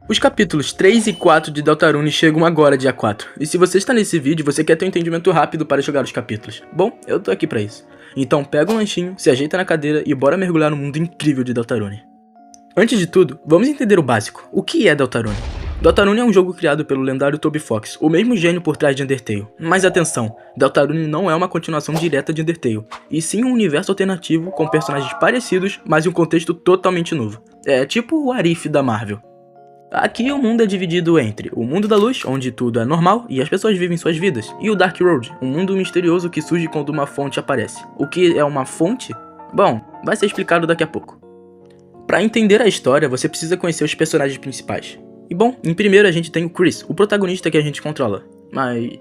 Os capítulos 3 e 4 de Deltarune chegam agora, dia 4. E se você está nesse vídeo, você quer ter um entendimento rápido para jogar os capítulos. Bom, eu tô aqui pra isso. Então pega um lanchinho, se ajeita na cadeira e bora mergulhar no mundo incrível de Deltarune. Antes de tudo, vamos entender o básico. O que é Deltarune? Deltarune é um jogo criado pelo lendário Toby Fox, o mesmo gênio por trás de Undertale. Mas atenção, Deltarune não é uma continuação direta de Undertale, e sim um universo alternativo com personagens parecidos, mas em um contexto totalmente novo. É tipo o Arif da Marvel. Aqui o mundo é dividido entre o mundo da luz, onde tudo é normal e as pessoas vivem suas vidas, e o Dark Road, um mundo misterioso que surge quando uma fonte aparece. O que é uma fonte? Bom, vai ser explicado daqui a pouco. Para entender a história, você precisa conhecer os personagens principais. E bom, em primeiro a gente tem o Chris, o protagonista que a gente controla. Mas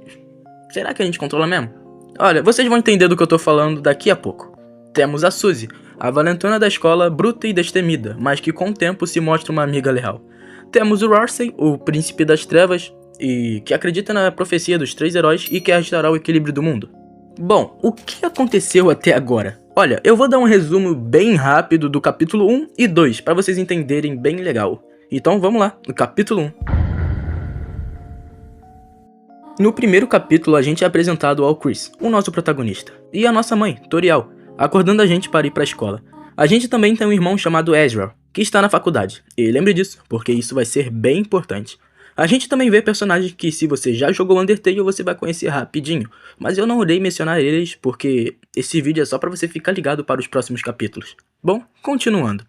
será que a gente controla mesmo? Olha, vocês vão entender do que eu tô falando daqui a pouco. Temos a Suzy, a valentona da escola, bruta e destemida, mas que com o tempo se mostra uma amiga leal. Temos o Ralsei, o príncipe das trevas, e que acredita na profecia dos 3 heróis e quer restaurar o equilíbrio do mundo. Bom, o que aconteceu até agora? Olha, eu vou dar um resumo bem rápido do capítulo 1 e 2, para vocês entenderem bem legal. Então vamos lá, no capítulo 1. No primeiro capítulo a gente é apresentado ao Chris, o nosso protagonista, e a nossa mãe, Toriel, acordando a gente para ir para a escola. A gente também tem um irmão chamado Ezreal, que está na faculdade, e lembre disso, porque isso vai ser bem importante. A gente também vê personagens que se você já jogou Undertale você vai conhecer rapidinho, mas eu não irei mencionar eles porque esse vídeo é só para você ficar ligado para os próximos capítulos. Bom, continuando.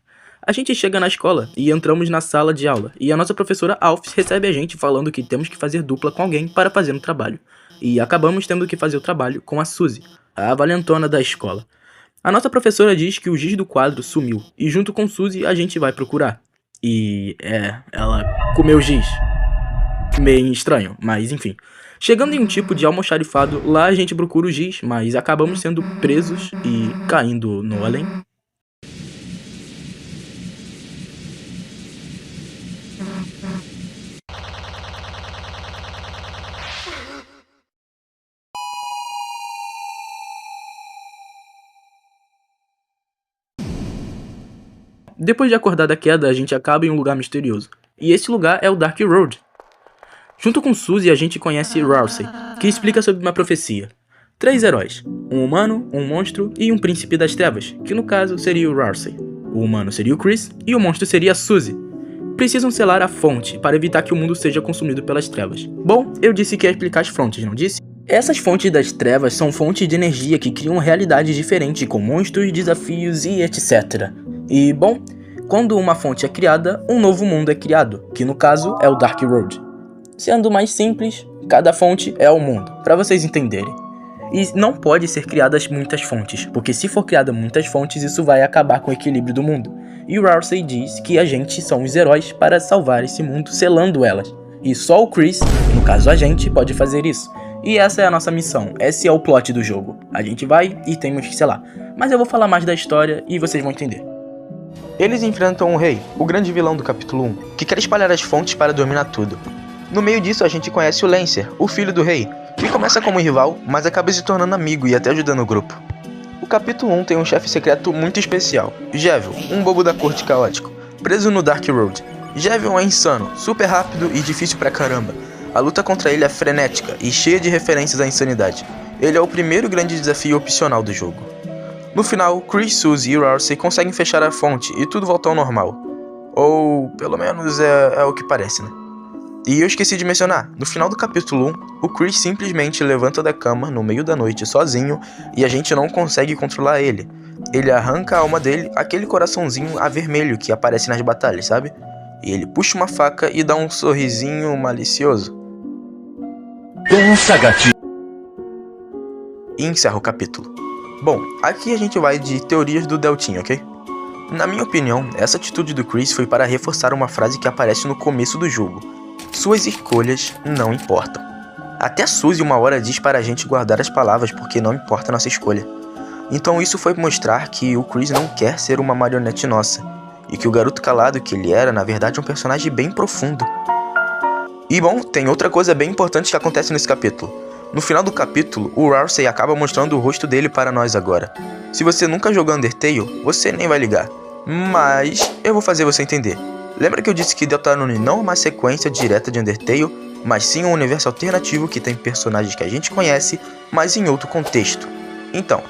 A gente chega na escola e entramos na sala de aula, e a nossa professora Alphys recebe a gente falando que temos que fazer dupla com alguém para fazer um trabalho. E acabamos tendo que fazer o trabalho com a Suzy, a valentona da escola. A nossa professora diz que o giz do quadro sumiu, e junto com Suzy a gente vai procurar. E ela comeu giz. Meio estranho, mas enfim. Chegando em um tipo de almoxarifado, lá a gente procura o giz, mas acabamos sendo presos e caindo no além. Depois de acordar da queda, a gente acaba em um lugar misterioso. E esse lugar é o Dark Road. Junto com Suzy, a gente conhece Ralsei, que explica sobre uma profecia. 3 heróis, um humano, um monstro e um príncipe das trevas, que no caso seria o Ralsei. O humano seria o Chris e o monstro seria a Suzy. Precisam selar a fonte para evitar que o mundo seja consumido pelas trevas. Bom, eu disse que ia explicar as fontes, não disse? Essas fontes das trevas são fontes de energia que criam realidades diferentes com monstros, desafios e etc. E bom, quando uma fonte é criada, um novo mundo é criado, que no caso é o Dark Road. Sendo mais simples, cada fonte é o mundo, para vocês entenderem. E não pode ser criadas muitas fontes, porque se for criada muitas fontes, isso vai acabar com o equilíbrio do mundo. E o Ralsei diz que a gente são os heróis para salvar esse mundo selando elas. E só o Chris, no caso a gente, pode fazer isso. E essa é a nossa missão, esse é o plot do jogo. A gente vai e temos que selar. Mas eu vou falar mais da história e vocês vão entender. Eles enfrentam o rei, o grande vilão do capítulo 1, que quer espalhar as fontes para dominar tudo. No meio disso a gente conhece o Lancer, o filho do rei, que começa como rival, mas acaba se tornando amigo e até ajudando o grupo. O capítulo 1 tem um chefe secreto muito especial, Jevil, um bobo da corte caótico, preso no Dark Road. Jevil é insano, super rápido e difícil pra caramba. A luta contra ele é frenética e cheia de referências à insanidade. Ele é o primeiro grande desafio opcional do jogo. No final, Chris, Suzy e Ralsei conseguem fechar a fonte e tudo volta ao normal. Ou, pelo menos, é o que parece, né? E eu esqueci de mencionar, no final do capítulo 1, o Chris simplesmente levanta da cama no meio da noite sozinho e a gente não consegue controlar ele. Ele arranca a alma dele, aquele coraçãozinho a vermelho que aparece nas batalhas, sabe? E ele puxa uma faca e dá um sorrisinho malicioso. Nossa, gatinho! E encerra o capítulo. Bom, aqui a gente vai de teorias do Deltinho, ok? Na minha opinião, essa atitude do Chris foi para reforçar uma frase que aparece no começo do jogo. Suas escolhas não importam. Até a Suzy uma hora diz para a gente guardar as palavras porque não importa a nossa escolha. Então isso foi mostrar que o Chris não quer ser uma marionete nossa. E que o garoto calado que ele era, na verdade, é um personagem bem profundo. E bom, tem outra coisa bem importante que acontece nesse capítulo. No final do capítulo, o Ralsei acaba mostrando o rosto dele para nós agora. Se você nunca jogou Undertale, você nem vai ligar. Mas eu vou fazer você entender. Lembra que eu disse que Deltarune não é uma sequência direta de Undertale, mas sim um universo alternativo que tem personagens que a gente conhece, mas em outro contexto. Então,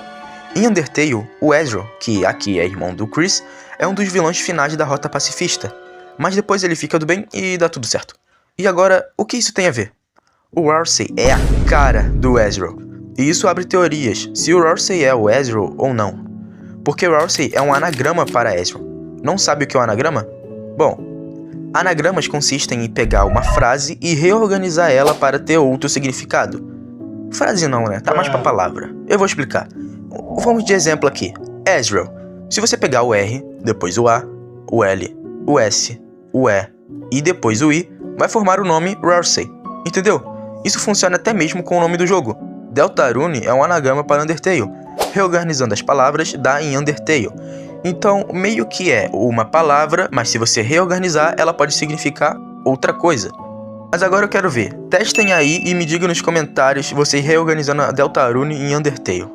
em Undertale, o Ezreal, que aqui é irmão do Chris, é um dos vilões finais da Rota Pacifista, mas depois ele fica do bem e dá tudo certo. E agora, o que isso tem a ver? O Ralsei é a cara do Ezreal, e isso abre teorias se o Ralsei é o Ezreal ou não. Porque Ralsei é um anagrama para Ezreal. Não sabe o que é um anagrama? Bom, anagramas consistem em pegar uma frase e reorganizar ela para ter outro significado. Frase não, né? Tá mais pra palavra. Eu vou explicar. Vamos de exemplo aqui. Ezreal. Se você pegar o R, depois o A, o L, o S, o E e depois o I, vai formar o nome Ralsei. Entendeu? Isso funciona até mesmo com o nome do jogo. Deltarune é um anagrama para Undertale. Reorganizando as palavras dá em Undertale. Então, meio que é uma palavra, mas se você reorganizar, ela pode significar outra coisa. Mas agora eu quero ver. Testem aí e me digam nos comentários vocês reorganizando a Deltarune em Undertale.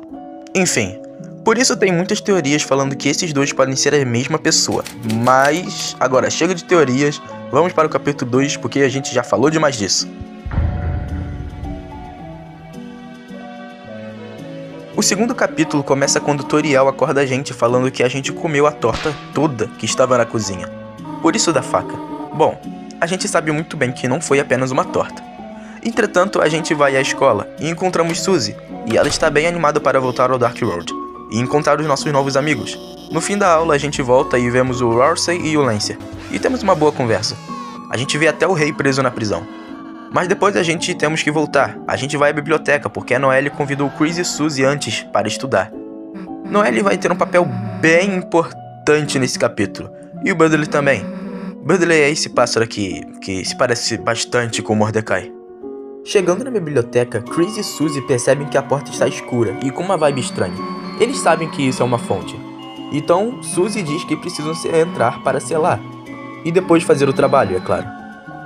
Enfim, por isso tem muitas teorias falando que esses dois podem ser a mesma pessoa. Mas, agora chega de teorias, vamos para o capítulo 2 porque a gente já falou demais disso. O segundo capítulo começa quando Toriel acorda a gente falando que a gente comeu a torta toda que estava na cozinha. Por isso da faca. Bom, a gente sabe muito bem que não foi apenas uma torta. Entretanto, a gente vai à escola e encontramos Suzy, e ela está bem animada para voltar ao Dark Road e encontrar os nossos novos amigos. No fim da aula, a gente volta e vemos o Ralsei e o Lancer, e temos uma boa conversa. A gente vê até o rei preso na prisão. Mas depois a gente temos que voltar. A gente vai à biblioteca, porque a Noelle convidou o Chris e Suzy antes para estudar. Noelle vai ter um papel bem importante nesse capítulo. E o Budley também. Budley é esse pássaro aqui, que se parece bastante com Mordecai. Chegando na biblioteca, Chris e Suzy percebem que a porta está escura e com uma vibe estranha. Eles sabem que isso é uma fonte. Então, Suzy diz que precisam entrar para selar. E depois fazer o trabalho, é claro.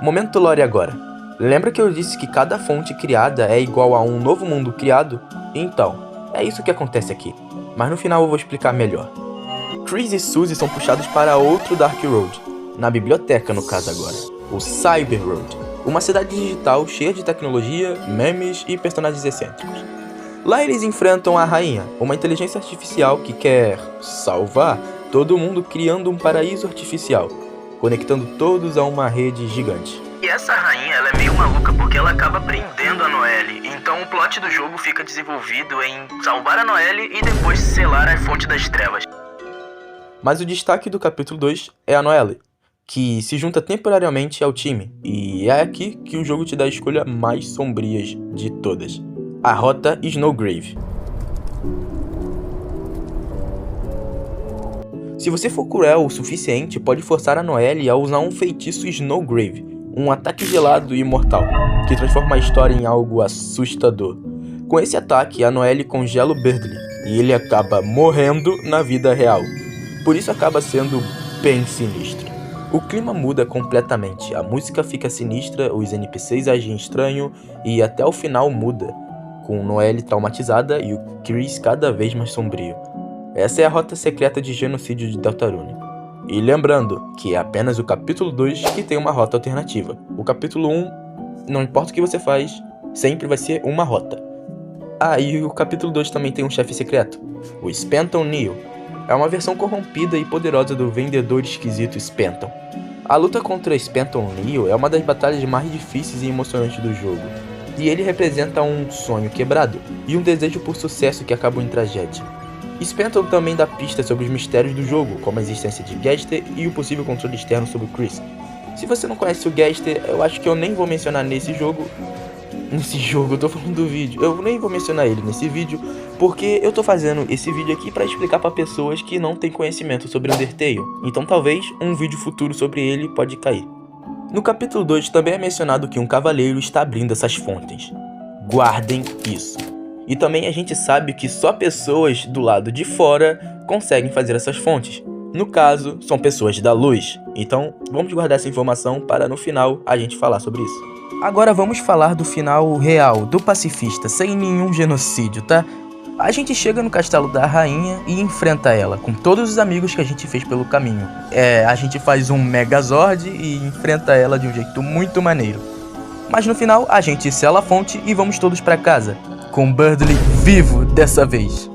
Momento lore agora. Lembra que eu disse que cada fonte criada é igual a um novo mundo criado? Então, é isso que acontece aqui. Mas no final eu vou explicar melhor. Chris e Suzy são puxados para outro Dark Road. Na biblioteca, no caso agora. O Cyber Road. Uma cidade digital cheia de tecnologia, memes e personagens excêntricos. Lá eles enfrentam a rainha, uma inteligência artificial que quer salvar todo mundo criando um paraíso artificial, conectando todos a uma rede gigante. E essa rainha, ela é meio maluca porque ela acaba prendendo a Noelle. Então o plot do jogo fica desenvolvido em salvar a Noelle e depois selar a fonte das trevas. Mas o destaque do capítulo 2 é a Noelle, que se junta temporariamente ao time. E é aqui que o jogo te dá a escolha mais sombrias de todas. A Rota Snowgrave. Se você for cruel o suficiente, pode forçar a Noelle a usar um feitiço Snowgrave, um ataque gelado e mortal, que transforma a história em algo assustador. Com esse ataque, a Noelle congela o Budley, e ele acaba morrendo na vida real. Por isso acaba sendo bem sinistro. O clima muda completamente, a música fica sinistra, os NPCs agem estranho, e até o final muda, com Noelle traumatizada e o Chris cada vez mais sombrio. Essa é a rota secreta de genocídio de Deltarune. E lembrando que é apenas o capítulo 2 que tem uma rota alternativa. O capítulo 1, não importa o que você faz, sempre vai ser uma rota. Ah, e o capítulo 2 também tem um chefe secreto, o Spenton Neo. É uma versão corrompida e poderosa do vendedor esquisito Spenton. A luta contra Spenton Neo é uma das batalhas mais difíceis e emocionantes do jogo. E ele representa um sonho quebrado e um desejo por sucesso que acabou em tragédia. Spenton também dá pistas sobre os mistérios do jogo, como a existência de Gaster e o possível controle externo sobre o Chris. Se você não conhece o Gaster, eu acho que eu nem vou mencionar nesse jogo, eu tô falando do vídeo, eu nem vou mencionar ele nesse vídeo, porque eu tô fazendo esse vídeo aqui pra explicar pra pessoas que não têm conhecimento sobre Undertale, então talvez um vídeo futuro sobre ele pode cair. No capítulo 2 também é mencionado que um cavaleiro está abrindo essas fontes. Guardem isso. E também a gente sabe que só pessoas do lado de fora conseguem fazer essas fontes. No caso, são pessoas da luz. Então, vamos guardar essa informação para no final a gente falar sobre isso. Agora vamos falar do final real, do pacifista, sem nenhum genocídio, tá? A gente chega no castelo da rainha e enfrenta ela, com todos os amigos que a gente fez pelo caminho. A gente faz um Megazord e enfrenta ela de um jeito muito maneiro. Mas no final, a gente sela a fonte e vamos todos pra casa, com Berdly vivo dessa vez.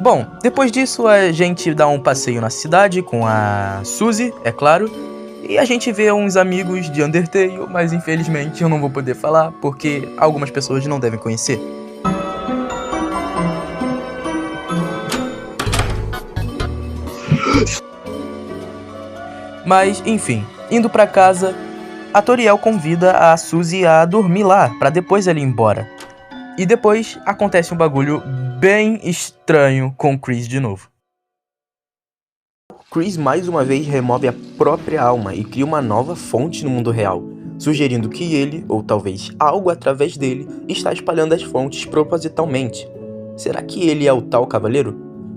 Bom, depois disso a gente dá um passeio na cidade com a Suzy, é claro, e a gente vê uns amigos de Undertale, mas infelizmente eu não vou poder falar porque algumas pessoas não devem conhecer. Mas, enfim, indo pra casa, a Toriel convida a Suzy a dormir lá, pra depois ela ir embora. E depois acontece um bagulho bem estranho com o Chris de novo. Chris mais uma vez remove a própria alma e cria uma nova fonte no mundo real, sugerindo que ele, ou talvez algo através dele, está espalhando as fontes propositalmente. Será que ele é o tal cavaleiro?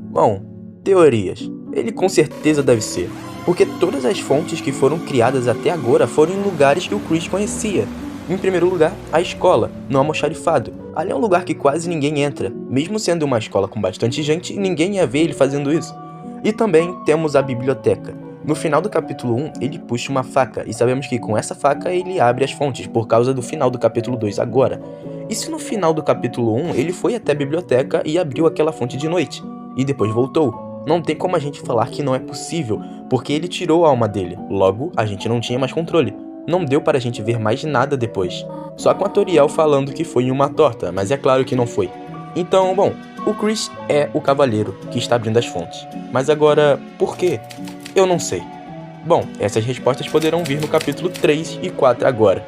Bom, teorias. Ele com certeza deve ser, porque todas as fontes que foram criadas até agora foram em lugares que o Chris conhecia. Em primeiro lugar, a escola, no almoxarifado. Ali é um lugar que quase ninguém entra, mesmo sendo uma escola com bastante gente, ninguém ia ver ele fazendo isso. E também temos a biblioteca. No final do capítulo 1, ele puxa uma faca, e sabemos que com essa faca ele abre as fontes, por causa do final do capítulo 2 agora. E se no final do capítulo 1 ele foi até a biblioteca e abriu aquela fonte de noite, e depois voltou? Não tem como a gente falar que não é possível, porque ele tirou a alma dele, logo a gente não tinha mais controle. Não deu para a gente ver mais nada depois, só com a Toriel falando que foi em uma torta, mas é claro que não foi. Então, bom, o Chris é o cavaleiro que está abrindo as fontes. Mas agora, por quê? Eu não sei. Bom, essas respostas poderão vir no capítulo 3 e 4 agora.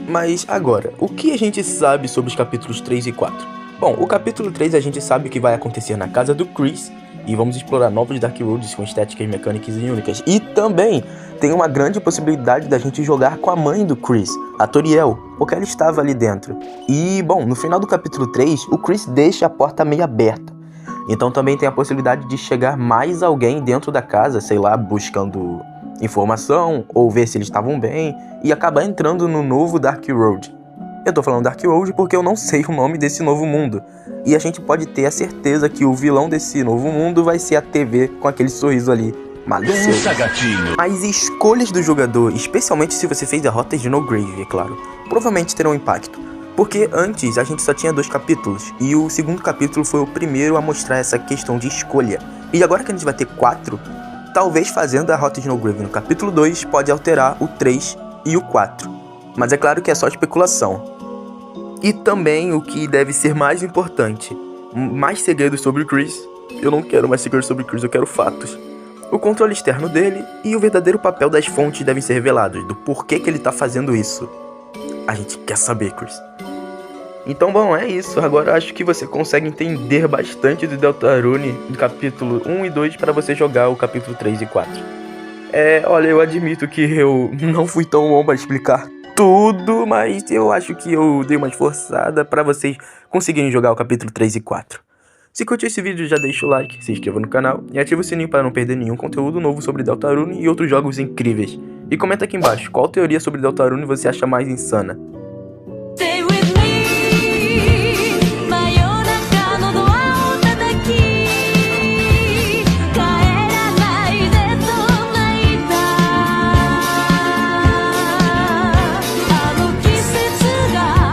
Mas agora, o que a gente sabe sobre os capítulos 3 e 4? Bom, o capítulo 3 a gente sabe o que vai acontecer na casa do Chris, e vamos explorar novos Dark Roads com estéticas mecânicas e únicas. E também tem uma grande possibilidade da gente jogar com a mãe do Chris, a Toriel, porque ela estava ali dentro. E, bom, no final do capítulo 3, o Chris deixa a porta meio aberta. Então também tem a possibilidade de chegar mais alguém dentro da casa, sei lá, buscando informação, ou ver se eles estavam bem, e acabar entrando no novo Dark Road. Eu tô falando Dark Road porque eu não sei o nome desse novo mundo. E a gente pode ter a certeza que o vilão desse novo mundo vai ser a TV com aquele sorriso ali malicioso. As escolhas do jogador, especialmente se você fez derrotas de No Grave, é claro, provavelmente terão impacto. Porque antes a gente só tinha 2 capítulos, e o segundo capítulo foi o primeiro a mostrar essa questão de escolha. E agora que a gente vai ter 4, talvez fazendo a rota de No Grave no capítulo 2 pode alterar o 3 e o 4. Mas é claro que é só especulação. E também o que deve ser mais importante, mais segredos sobre o Chris. Eu não quero mais segredos sobre o Chris, eu quero fatos. O controle externo dele e o verdadeiro papel das fontes devem ser revelados, do porquê que ele tá fazendo isso. A gente quer saber, Chris. Então, bom, é isso. Agora acho que você consegue entender bastante do Deltarune do capítulo 1 e 2 para você jogar o capítulo 3 e 4. Olha, eu admito que eu não fui tão bom para explicar tudo, mas eu acho que eu dei uma esforçada para vocês conseguirem jogar o capítulo 3 e 4. Se curtiu esse vídeo, já deixa o like, se inscreva no canal e ative o sininho para não perder nenhum conteúdo novo sobre Deltarune e outros jogos incríveis. E comenta aqui embaixo qual teoria sobre Deltarune você acha mais insana.